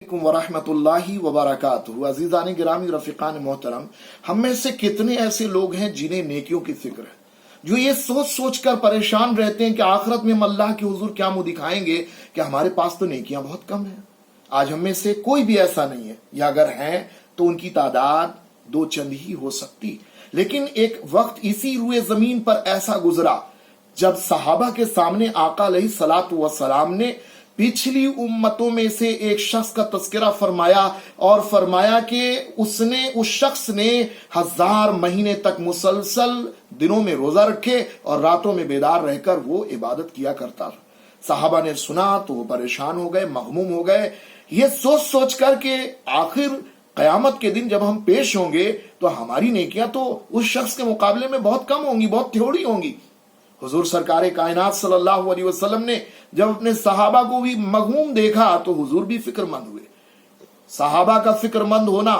वरहमतुल्लाहि वबरकातुहू। अजीज़ान गिरामी रफ़ीक़ान मोहतरम, हम में से कितने ऐसे लोग हैं जिन्हें नेकियों की फिक्र है, जो ये सोच सोच कर परेशान रहते हैं कि आखिरत में हम अल्लाह के हुजूर क्या मुंह दिखाएंगे कि हमारे पास तो नेकियां बहुत कम है। आज हम में से कोई भी ऐसा नहीं है, या अगर हैं तो उनकी तादाद दो चंद ही हो सकती। लेकिन एक वक्त इसी रुए जमीन पर ऐसा गुजरा जब सहाबा के सामने आका अलैहिस्सलातु वस्सलाम ने पिछली उम्मतों में से एक शख्स का तस्करा फरमाया और फरमाया कि उस शख्स ने 1000 महीने तक मुसलसल दिनों में रोजा रखे और रातों में बेदार रहकर वो इबादत किया करता। साहबा ने सुना तो वो परेशान हो गए, मगमूम हो गए, ये सोच सोच कर के आखिर कयामत के दिन जब हम पेश होंगे तो हमारी नेकियां तो उस शख्स के मुकाबले में बहुत कम होंगी, बहुत थोड़ी होंगी। हुजूर सरकार कायनात सल्लल्लाहु अलैहि वसल्लम ने जब अपने सहाबा को भी मगमूम देखा तो हुजूर भी फिक्रमंद हुए। सहाबा का फिक्रमंद होना,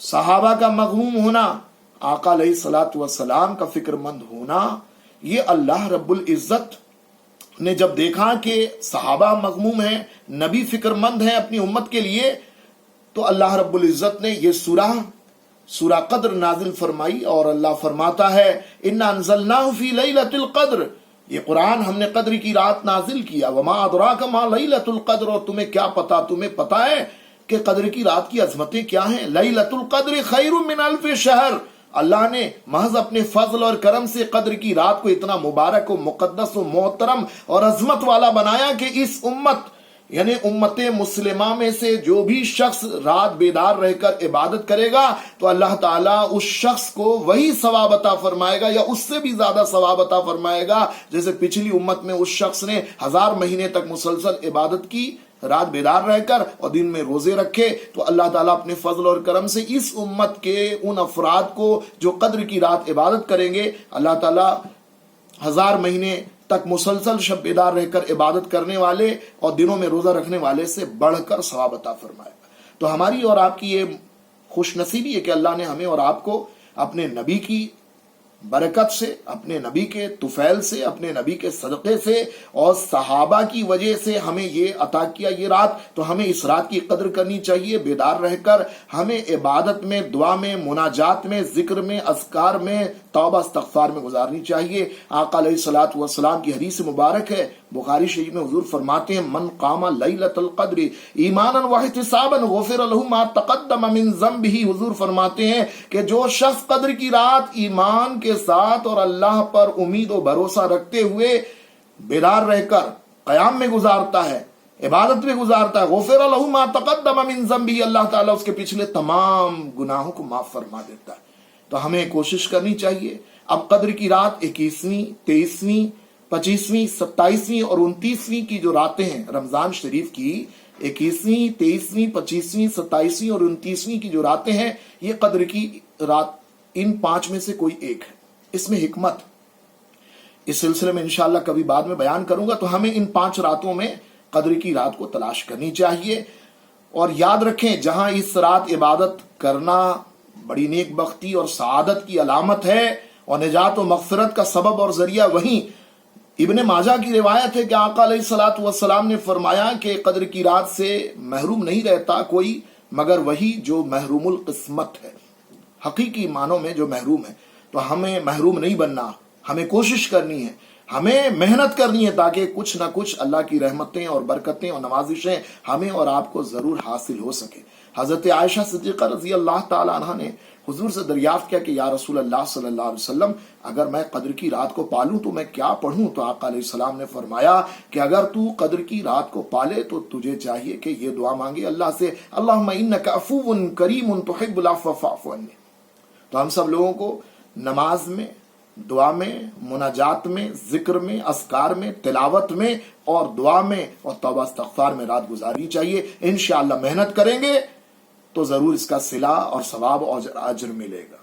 सहाबा का मगमूम होना, आका अलैहिस्सलातु वस्सलाम का फिक्रमंद होना, ये अल्लाह रब्बुल इज्जत ने जब देखा कि सहाबा मगमूम है, नबी फिक्रमंद है अपनी उम्मत के लिए, तो अल्लाह रब्बुल इज्जत ने ये सूरा कद्र नाजिल फरमाई। और अल्लाह फरमाता है, इन्ना अंज़लनाहु फी लैलतिल कद्र, ये कुरान हमने कद्र की रात नाजिल किया। वमा अदराका मा लैलतुल कद्र, और तुम्हें क्या पता, तुम्हें पता है कि कद्र की रात की अजमतें क्या हैं। लैलतुल कद्र खैरुम मिन अल्फ शहर, अल्लाह ने महज अपने फजल और करम से कद्र की रात को इतना मुबारक व मुकद्दस व मोहतरम और अजमत वाला बनाया कि इस उम्मत यानी उम्मत मुस्लिमा में से जो भी शख्स रात बेदार रहकर इबादत करेगा तो अल्लाह ताला उस शख्स को वही सवाब अता फरमाएगा या उससे भी ज्यादा सवाब अता फरमाएगा जैसे पिछली उम्मत में उस शख्स ने 1000 महीने तक मुसलसल इबादत की, रात बेदार रहकर और दिन में रोजे रखे। तो अल्लाह ताला अपने फजल और करम से इस उम्मत के उन अफराद को जो कद्र की रात इबादत करेंगे, अल्लाह ताला 1000 महीने तक मुसलसल शब बेदार रहकर इबादत करने वाले और दिनों में रोजा रखने वाले से बढ़कर सवाब अता फरमाएगा। तो हमारी और आपकी ये खुशनसीबी है कि अल्लाह ने हमें और आपको अपने नबी की बरकत से, अपने नबी के तुफैल से, अपने नबी के सदक़े से और सहाबा की वजह से हमें ये अता किया ये रात। तो हमें इस रात की कद्र करनी चाहिए, बेदार रहकर हमें इबादत में, दुआ में, मुनाजात में, जिक्र में, अज़कार में, तौबा इस्तग़फ़ार में गुजारनी चाहिए। आका अलैहिस्सलातु वस्सलाम की हदीस मुबारक है, बुखारी शरीफ में हुजूर फरमाते हैं, मन कामा लैलतुल क़द्र ईमानन व इहतिसाबन गुफ़िर लहू मा तक़द्दम मिन ज़ंबिही। हुजूर फरमाते हैं कि जो शख्स कद्र की रात ईमान के साथ और अल्लाह पर उम्मीद और भरोसा रखते हुए बेदार रहकर क़याम में गुजारता है, इबादत में गुजारता है, गुफ़िर लहू मा तक़द्दम मिन ज़ंबिही, अल्लाह ताला उसके पिछले तमाम गुनाहों को माफ फरमा देता है। तो हमें कोशिश करनी चाहिए। अब कद्र की रात 21वीं, 23वीं, 25वीं, 27वीं और 29वीं की जो रातें हैं रमजान शरीफ की, 21वीं, 23वीं, 25वीं, 27वीं और 29वीं की जो रातें हैं, ये कद्र की रात इन 5 में से कोई एक है। इसमें हिकमत इस सिलसिले में इंशाअल्लाह कभी बाद में बयान करूंगा। तो हमें इन 5 रातों में कद्र की रात को तलाश करनी चाहिए। और याद रखें, जहां इस रात इबादत करना बड़ी नेक बख्ती और सआदत की अलामत है और निजात और मग़फ़िरत का सबब और जरिया, वहीं इब्ने माजा की रिवायत है कि आका अलैहिस्सलातु वस्सलाम ने फरमाया कि कद्र की रात से महरूम नहीं रहता कोई मगर वही जो महरूमुल किस्मत है, हकीकी मानों में जो महरूम है। तो हमें महरूम नहीं बनना, हमें कोशिश करनी है, हमें मेहनत करनी है ताकि कुछ ना कुछ अल्लाह की रहमतें और बरकतें और नवाजिशें हमें और आपको जरूर हासिल हो सके। हजरत आयशा सिद्दीक़ा रज़ी अल्लाह ताला अन्हा ने हुजूर से दरियाफ्त किया कि या रसूल अल्लाह सल्लल्लाहु अलैहि वसल्लम, अगर मैं कद्र की रात को पालूं तो मैं क्या पढ़ूं? तो आका अलैहिस्सलाम ने फरमाया कि अगर तू कद्र की रात को पाले तो तुझे चाहिए कि ये दुआ मांगे अल्लाह से, अल्लाहुम्मा इन्नका अफ़ुव्वुन करीमुन तुहिब्बुल अफ़्व फ़अफ़ु अन्नी। तो हम सब लोगों को नमाज में, दुआ में, मुनाजात में, जिक्र में, अज़कार में, तिलावत में और दुआ में और तौबा इस्तग़फ़ार में रात गुजारनी चाहिए। इंशाअल्लाह मेहनत करेंगे तो जरूर इसका सिला और सवाब और अजर मिलेगा।